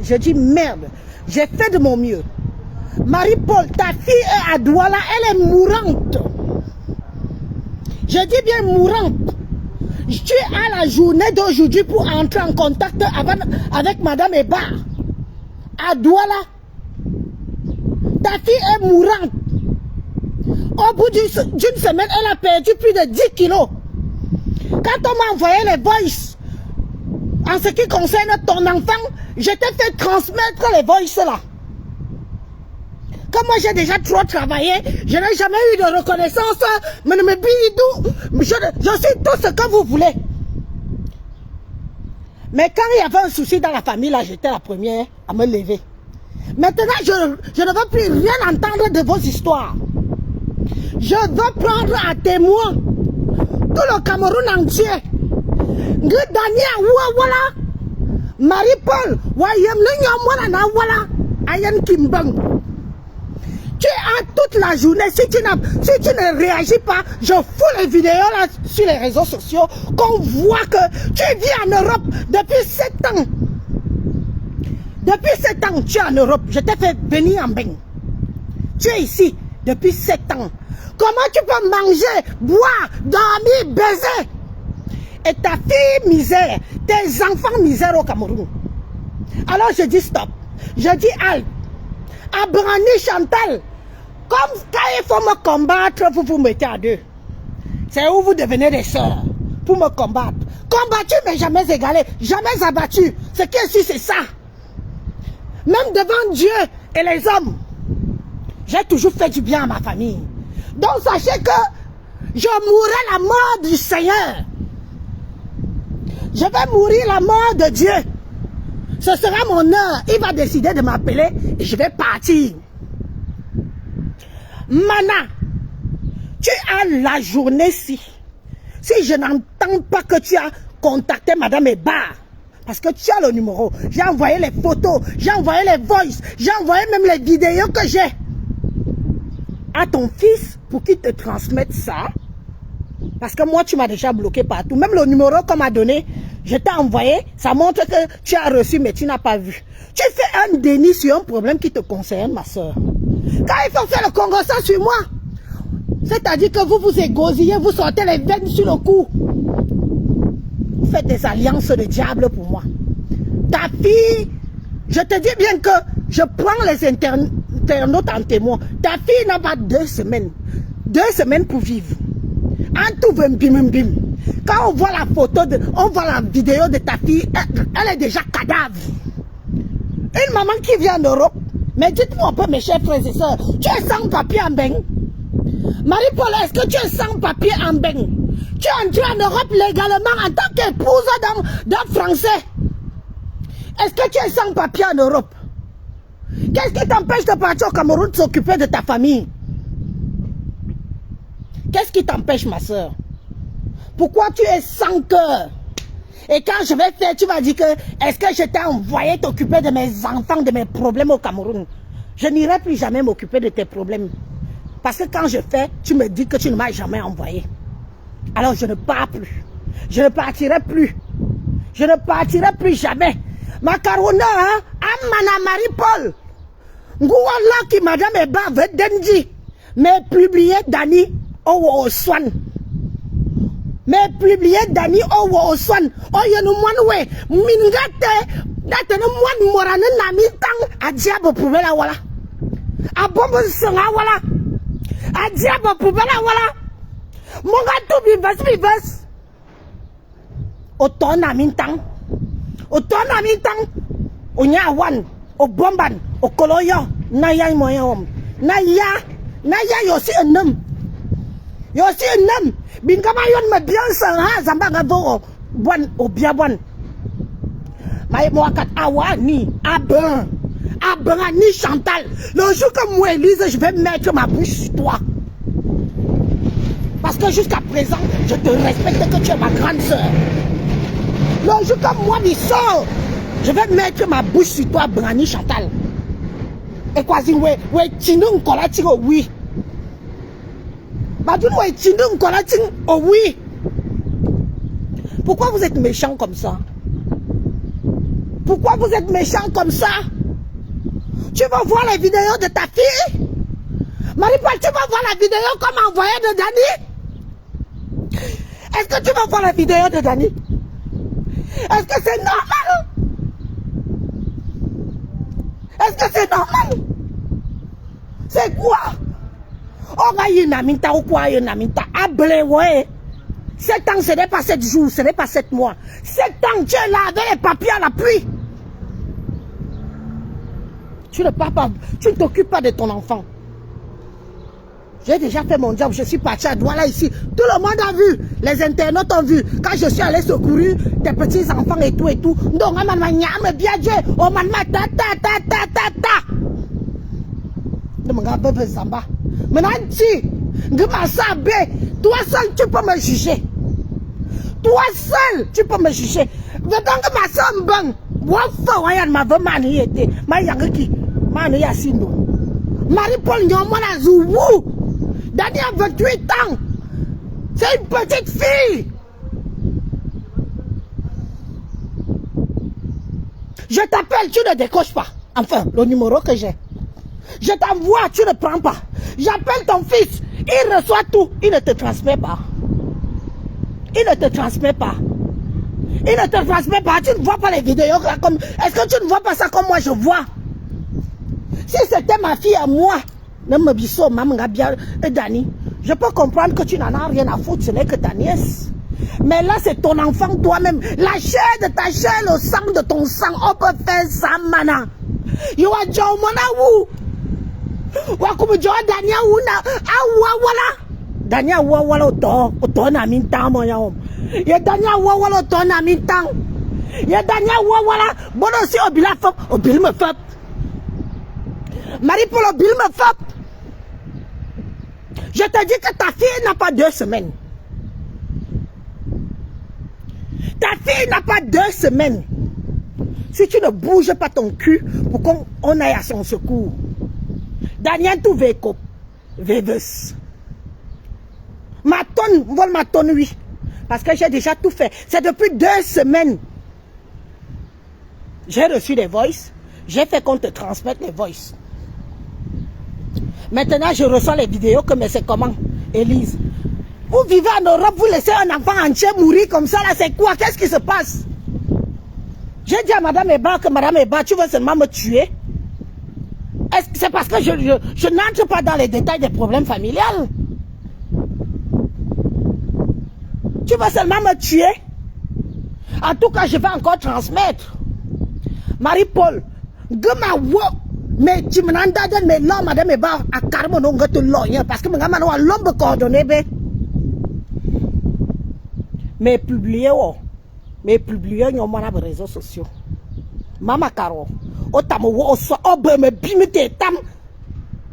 Je dis merde, j'ai fait de mon mieux. Marie-Paul, ta fille est à Douala, elle est mourante. Je dis bien mourante. Tu as la journée d'aujourd'hui pour entrer en contact avec Madame Eba. À Douala. Ta fille est mourante. Au bout d'une semaine, elle a perdu plus de 10 kilos. Quand on m'a envoyé les voices, en ce qui concerne ton enfant, je t'ai fait transmettre les voices là. Comme moi j'ai déjà trop travaillé, je n'ai jamais eu de reconnaissance, mais ne me bidou, je suis tout ce que vous voulez. Mais quand il y avait un souci dans la famille, là, j'étais la première à me lever. Maintenant, je ne veux plus rien entendre de vos histoires. Je veux prendre à témoin tout le Cameroun entier. Daniel, voilà. Marie-Paul, voilà. Ayen Kimbang. Tu as toute la journée, si tu ne réagis pas, je fous les vidéos là sur les réseaux sociaux, qu'on voit que tu vis en Europe depuis 7 ans. Depuis 7 ans, tu es en Europe. Je t'ai fait venir en bain. Tu es ici depuis 7 ans. Comment tu peux manger, boire, dormir, baiser? Et ta fille misère, tes enfants misère au Cameroun. Alors je dis stop. Je dis halt. Abrani Chantal, comme quand il faut me combattre, vous vous mettez à deux. C'est où vous devenez des sœurs pour me combattre. Combattu mais jamais égalé, jamais abattu. Ce qui est sûr c'est ça. Même devant Dieu et les hommes, j'ai toujours fait du bien à ma famille. Donc sachez que je mourrai la mort du Seigneur. Je vais mourir la mort de Dieu. Ce sera mon heure. Il va décider de m'appeler et je vais partir. Mana, tu as la journée-ci. Si je n'entends pas que tu as contacté Madame Eba, parce que tu as le numéro, j'ai envoyé les photos, j'ai envoyé les voices, j'ai envoyé même les vidéos que j'ai à ton fils pour qu'il te transmette ça. Parce que moi, tu m'as déjà bloqué partout. Même le numéro qu'on m'a donné, je t'ai envoyé, ça montre que tu as reçu, mais tu n'as pas vu. Tu fais un déni sur un problème qui te concerne, ma soeur. Quand il faut faire le Congo sur moi, c'est-à-dire que vous vous égosillez, vous sortez les veines sur le cou. Vous faites des alliances de diable pour moi. Ta fille, je te dis bien que je prends les internautes en témoin. Ta fille n'a pas 2 semaines. 2 semaines pour vivre. En tout bim. Quand on voit la photo, on voit la vidéo de ta fille, elle est déjà cadavre. Une maman qui vient en Europe, mais dites-moi un peu mes chers frères et sœurs, tu es sans papier en bain. Marie-Paul, est-ce que tu es sans papier en bain? Tu es entré en Europe légalement en tant qu'épouse d'un Français. Est-ce que tu es sans papier en Europe? Qu'est-ce qui t'empêche de partir au Cameroun de s'occuper de ta famille? Qu'est-ce qui t'empêche, ma soeur? Pourquoi tu es sans cœur? Et quand je vais faire, tu vas dire que est-ce que je t'ai envoyé t'occuper de mes enfants, de mes problèmes au Cameroun? Je n'irai plus jamais m'occuper de tes problèmes. Parce que quand je fais, tu me dis que tu ne m'as jamais envoyé. Alors je ne pars plus. Je ne partirai plus. Je ne partirai plus jamais. Macarona, hein? Amana Marie-Paul. Ngouala qui madame Eba veut denji. Mais publié Dani au Swan. Mais publié Dani au Swan. Oyenu mwanwe. Mingate. Datene mwan morane nami tang. Adiabo poubela wala. Abombo senga wala. Adiabo poubela wala. Monga tu bivas. Otona mintang. Otona mintang. Onya wan. O bomban. O koloyo. Naya moyom. Naya yosi enam. Yosi enam. Bingama yon me bien sang zamba gavo. Bon o bien bon. Mais moi kat awani. Abrani Chantal. Le jour que moi Elise, je vais mettre ma bouche sur toi. Parce que jusqu'à présent, je te respecte que tu es ma grande soeur. Le jour que moi m'y sors, je vais mettre ma bouche sur toi, Brani Chantal. Et quoi si ouais tinung kolating oh oui. Badou ouais tinung kolating oh oui. Pourquoi vous êtes méchants comme ça? Pourquoi vous êtes méchant comme ça? Tu vas voir les vidéos de ta fille? Marie-Paul, tu vas voir la vidéo comme envoyée de Dani? Est-ce que tu vas voir la vidéo de Dani? Est-ce que c'est normal? Est-ce que c'est normal? C'est quoi? On va y naminta ou quoi y naminta? Ablé, ouais. 7 ans, ce n'est pas 7 jours, ce n'est pas 7 mois. 7 ans, tu es là avec les papiers à la pluie. Tu ne t'occupes pas de ton enfant. J'ai déjà fait mon job, je suis parti à Douala ici. Tout le monde a vu, les internautes ont vu. Quand je suis allé secourir des petits enfants et tout et tout. Donc, on m'a dit, bien Dieu, on m'a dit, ta. Maintenant, toi seul, tu peux me juger. Toi seul, tu peux me juger. Marie-Paul, Dani a 28 ans. C'est une petite fille. Je t'appelle, tu ne décoches pas. Enfin, le numéro que j'ai. Je t'envoie, tu ne prends pas. J'appelle ton fils, il reçoit tout, il ne te transmet pas. Il ne te transmet pas. Il ne te transmet pas, tu ne vois pas les vidéos comme... Est-ce que tu ne vois pas ça comme moi je vois? Si c'était ma fille à moi, Dani, je peux comprendre que tu n'en as rien à foutre, ce n'est que ta nièce. Mais là, c'est ton enfant toi-même. La chair de ta chair, le sang de ton sang, on peut faire ça maintenant. You are Jomana Wu. Wakumu Jo Dania Wuna. Awawala. Dania Wawala Oto na Mintang Moyam. Ya Dania Wawala Oto na Mintang. Ya Dania Wawala. Bono si Obila Fop. Obil me Fop. Marie-Paul Obil me Fop. Je te dis que ta fille n'a pas 2 semaines. Ta fille n'a pas 2 semaines. Si tu ne bouges pas ton cul pour qu'on aille à son secours. Daniel tout véco. Véveuse. Ma tonne, vole ma tonne, oui. Parce que j'ai déjà tout fait. C'est depuis 2 semaines. J'ai reçu des voices. J'ai fait qu'on te transmette les voices. Maintenant, je reçois les vidéos que mais c'est comment, Élise? Vous vivez en Europe, vous laissez un enfant entier mourir comme ça, là, c'est quoi? Qu'est-ce qui se passe? J'ai dit à Madame Eba que Madame Eba, tu veux seulement me tuer? Est-ce que c'est parce que je n'entre pas dans les détails des problèmes familiales? Tu veux seulement me tuer? En tout cas, je vais encore transmettre. Marie-Paul, mais tu me n'as mais là, Madame Eba, à Carmen, on va te loyer parce que Madame a l'homme coordonné, mais publier, mais publier, on m'a les réseaux sociaux. Mama Caro, o tamo o so obe me bimete tam,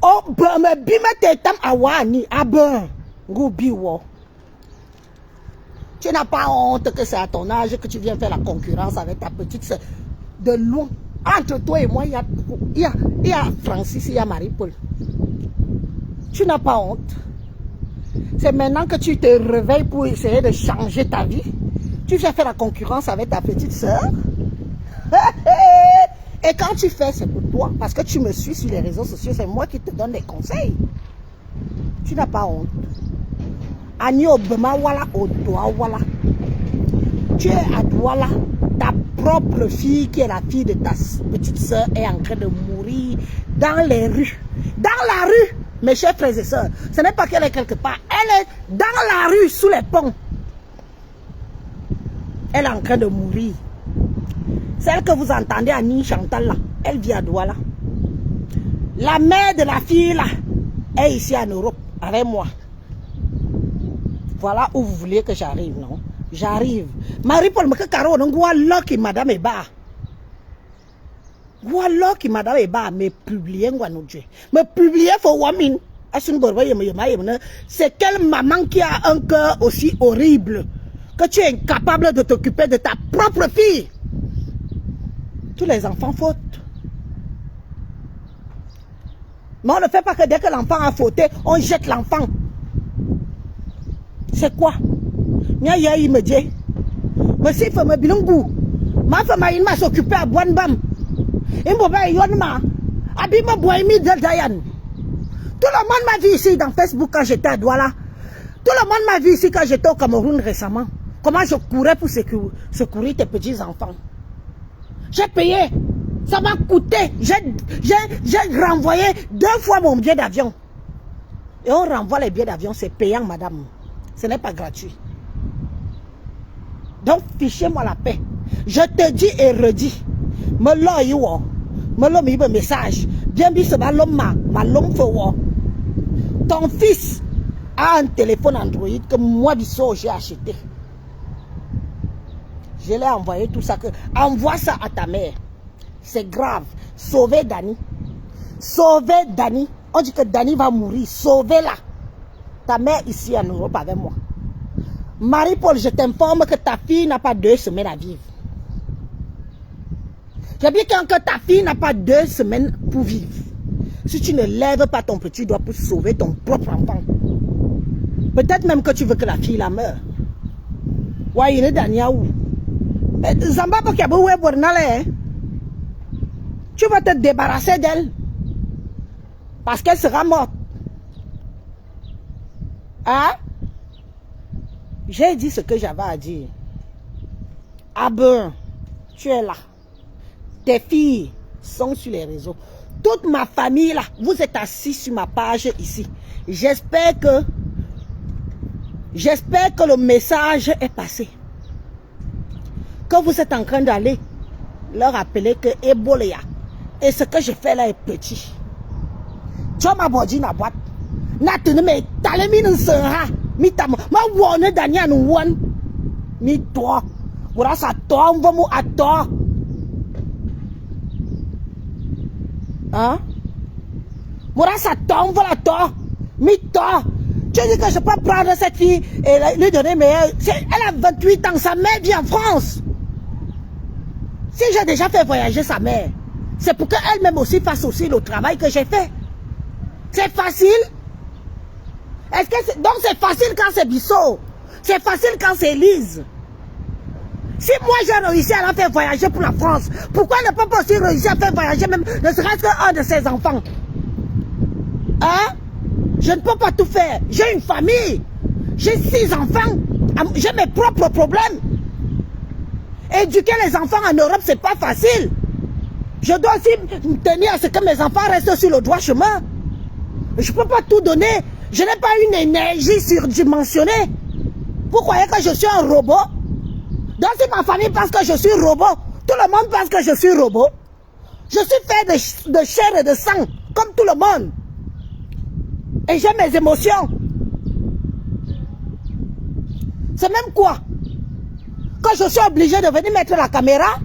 obe me bimete tam awani aben ngubi wo. Tu n'as pas honte que c'est à ton âge que tu viens faire la concurrence avec ta petite soeur. De loin, entre toi et moi, il y a Francis, il y a Marie-Paul. Tu n'as pas honte. C'est maintenant que tu te réveilles pour essayer de changer ta vie. Tu viens faire la concurrence avec ta petite soeur. Et quand tu fais, c'est pour toi. Parce que tu me suis sur les réseaux sociaux, c'est moi qui te donne des conseils. Tu n'as pas honte. Tu es à Douala. Ta propre fille, qui est la fille de ta petite soeur, est en train de mourir dans les rues. Dans la rue, mes chers frères et sœurs. Ce n'est pas qu'elle est quelque part. Elle est dans la rue, sous les ponts. Elle est en train de mourir. Celle que vous entendez à Ni Chantal là, elle vit à Douala. La mère de la fille là est ici en Europe avec moi. Voilà où vous voulez que j'arrive, non? J'arrive. Marie-Paul, mais que caro, non, voilà qui Madame Eba. Voilà qui Madame Eba, mais publier, mais publier pour Wamin. C'est quelle maman qui a un cœur aussi horrible que tu es incapable de t'occuper de ta propre fille? Tous les enfants fautent. Mais on ne fait pas que dès que l'enfant a fauté, on jette l'enfant. C'est quoi? Nya ya il me dit. Mais si fait me bilongu. Ma femme il m'a s'occupé à Bonbam. Il m'a yonma. Abima Boimi de Dayan. Tout le monde m'a vu ici dans Facebook quand j'étais à Douala. Tout le monde m'a vu ici quand j'étais au Cameroun récemment. Comment je courais pour secourir tes petits enfants. J'ai payé. Ça m'a coûté. J'ai renvoyé 2 fois mon billet d'avion. Et on renvoie les billets d'avion, c'est payant, madame. Ce n'est pas gratuit. Donc, fichez-moi la paix. Je te dis et redis. Me lo message. Bien dit, c'est ma ton fils a un téléphone Android que moi, Bissot, j'ai acheté. Je l'ai envoyé tout ça. Envoie ça à ta mère. C'est grave. Sauvez Dani. Sauvez Dani. On dit que Dani va mourir. Sauvez-la. Ta mère ici en Europe avec moi. Marie-Paul, je t'informe que ta fille n'a pas 2 semaines à vivre. J'ai dit que ta fille n'a pas 2 semaines pour vivre. Si tu ne lèves pas ton petit doigt pour sauver ton propre enfant, peut-être même que tu veux que la fille la meure. Ouais, il est Daniaou. Zamba Bokiabou est Bornale. Tu vas te débarrasser d'elle. Parce qu'elle sera morte. Hein? J'ai dit ce que j'avais à dire. Abel, tu es là. Tes filles sont sur les réseaux. Toute ma famille là, vous êtes assis sur ma page ici. J'espère que le message est passé. Que vous êtes en train d'aller leur rappeler que Ebola et ce que je fais là est petit. Tu m'as dit na boîte. Natune me talemine sera. Mi tam ma wone Daniel won. Mi toi. Pour ça toi on va mu à toi. Hein? Pour ça toi on va à toi. Mi toi. Tu dis que je peux prendre cette fille et lui donner meilleur. Elle a 28 ans, sa mère vit en France. Si j'ai déjà fait voyager sa mère, c'est pour qu'elle-même aussi fasse aussi le travail que j'ai fait. C'est facile. Est-ce que donc c'est facile quand c'est Bissot. C'est facile quand c'est Elise. Si moi j'ai réussi à la faire voyager pour la France, pourquoi ne pas aussi réussir à faire voyager même ne serait-ce qu'un de ses enfants? Hein? Je ne peux pas tout faire. J'ai une famille. J'ai 6 enfants. J'ai mes propres problèmes. Éduquer les enfants en Europe, c'est pas facile. Je dois aussi me tenir à ce que mes enfants restent sur le droit chemin. Je ne peux pas tout donner. Je n'ai pas une énergie surdimensionnée. Vous croyez que je suis un robot? Donc si ma famille pense que je suis robot, tout le monde pense que je suis robot. Je suis fait de chair et de sang, comme tout le monde. Et j'ai mes émotions. C'est même quoi? Que je suis obligé de venir mettre la caméra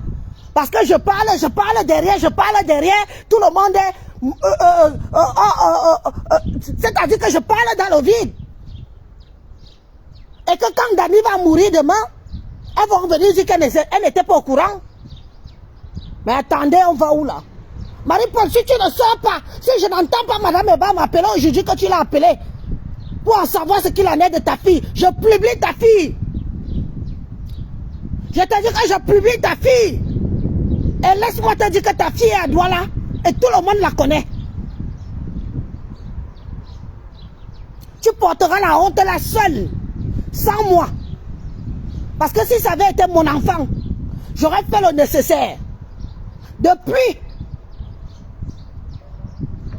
parce que je parle derrière, tout le monde est... c'est-à-dire que je parle dans le vide. Et que quand Dani va mourir demain, elles vont venir dire qu'elle n'était pas au courant. Mais attendez, on va où là? Marie-Paul, si tu ne sors pas, si je n'entends pas Madame Eba m'appeler, je dis que tu l'as appelé pour en savoir ce qu'il en est de ta fille. Je publie ta fille. Je te dis que je publie ta fille. Et laisse-moi te dire que ta fille est à Douala. Et tout le monde la connaît. Tu porteras la honte là seule. Sans moi. Parce que si ça avait été mon enfant, j'aurais fait le nécessaire. Depuis,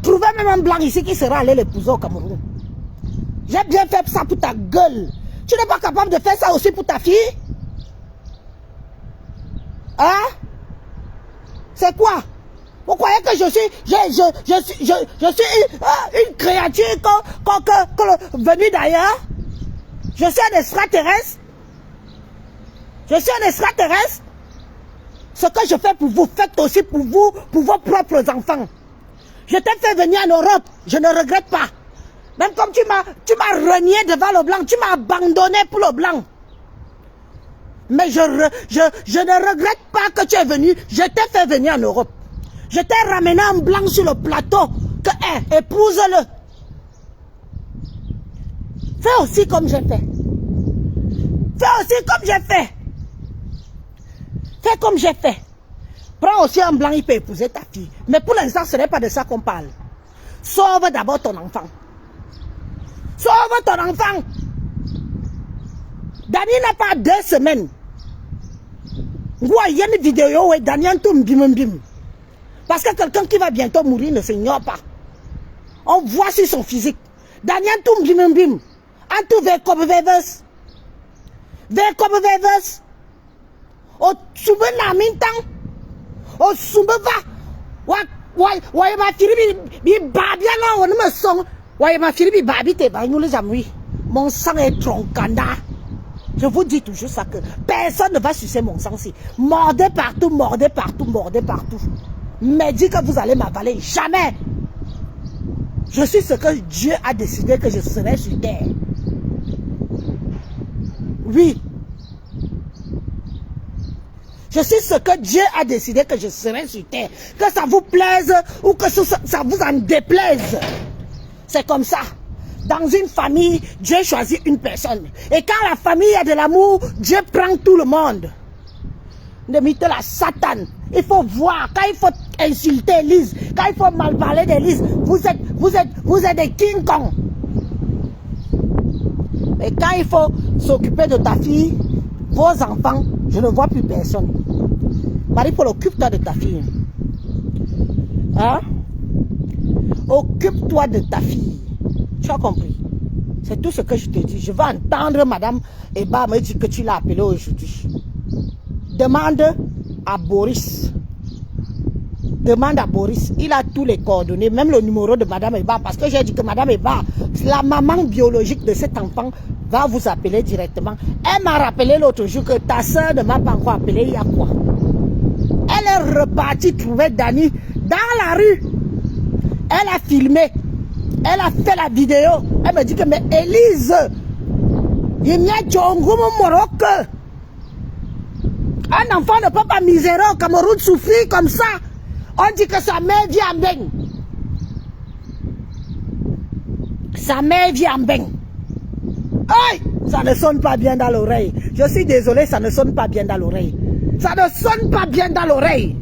trouver même un blanc ici qui sera allé l'épouser au Cameroun. J'ai bien fait ça pour ta gueule. Tu n'es pas capable de faire ça aussi pour ta fille? Hein? C'est quoi? Vous croyez que je suis une créature venue d'ailleurs? Je suis un extraterrestre? Je suis un extraterrestre? Ce que je fais pour vous, faites aussi pour vous, pour vos propres enfants. Je t'ai fait venir en Europe, je ne regrette pas. Même comme tu m'as renié devant le blanc, tu m'as abandonné pour le blanc. Mais je ne regrette pas que tu es venu. Je t'ai fait venir en Europe. Je t'ai ramené un blanc sur le plateau. Épouse-le. Fais aussi comme j'ai fait. Fais aussi comme j'ai fait. Fais comme j'ai fait. Prends aussi un blanc, il peut épouser ta fille. Mais pour l'instant, ce n'est pas de ça qu'on parle. Sauve d'abord ton enfant. Sauve ton enfant. Daniel n'a pas 2 semaines. Il y a une vidéo où Daniel tombe bim bim. Parce que quelqu'un qui va bientôt mourir ne s'ignore pas. On voit sur son physique. Daniel tombe bim bim. En tout vers comme Veves. Vers comme Veves. Au soube na mintan. Au soube va. Ouais, ma fille, bi babia là, on me song. Ouais, ma fille, bi babi te ba, nous les amis. Mon sang est troncanda. Je vous dis toujours ça que personne ne va sucer mon sang ici. Mordez partout, mordez partout, mordez partout. Mais dis que vous allez m'avaler. Jamais. Je suis ce que Dieu a décidé que je serai sur terre. Oui. Je suis ce que Dieu a décidé que je serai sur terre. Que ça vous plaise ou que ça vous en déplaise. C'est comme ça. Dans une famille, Dieu choisit une personne. Et quand la famille a de l'amour, Dieu prend tout le monde. Ne mettez la Satan. Il faut voir. Quand il faut insulter Lise, quand il faut mal parler de Lise, vous êtes des King Kong. Et quand il faut s'occuper de ta fille, vos enfants, je ne vois plus personne. Marie-Paul, occupe-toi de ta fille. Hein? Occupe-toi de ta fille. Tu as compris? C'est tout ce que je te dis. Je vais entendre Madame Eba me dire que tu l'as appelé aujourd'hui. Demande à Boris. Demande à Boris. Il a tous les coordonnées, même le numéro de Madame Eba. Parce que j'ai dit que Madame Eba, la maman biologique de cet enfant, va vous appeler directement. Elle m'a rappelé l'autre jour que ta soeur ne m'a pas encore appelé. Il y a quoi? Elle est repartie trouver Dani dans la rue. Elle a filmé. Elle a fait la vidéo. Elle me dit que, mais Élise, il y a un enfant ne peut pas misérer au Cameroun souffrir comme ça. On dit que sa mère vit en beigne. Sa mère vit en beigne. Aïe, ça ne sonne pas bien dans l'oreille. Je suis désolé, ça ne sonne pas bien dans l'oreille. Ça ne sonne pas bien dans l'oreille.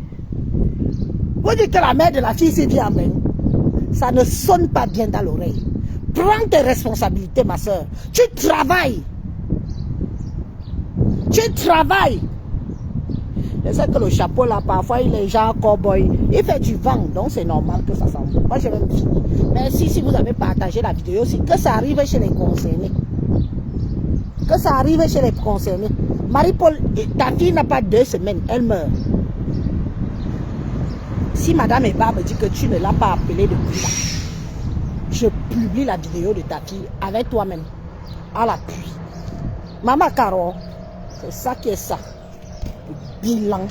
Vous dites que la mère de la fille s'y vit en beigne. Ça ne sonne pas bien dans l'oreille. Prends tes responsabilités, ma soeur. Tu travailles. Tu travailles. Je sais que le chapeau là, parfois il est genre cowboy. Il fait du vent, donc c'est normal que ça s'en va. Moi je vais me finir. Merci si vous avez partagé la vidéo aussi. Que ça arrive chez les concernés. Que ça arrive chez les concernés. Marie-Paul, ta fille n'a pas 2 semaines, elle meurt. Si Madame Eba me dit que tu ne l'as pas appelée depuis là, je publie la vidéo de ta fille avec toi-même, à l'appui. Maman Caro, c'est ça qui est ça. Le bilan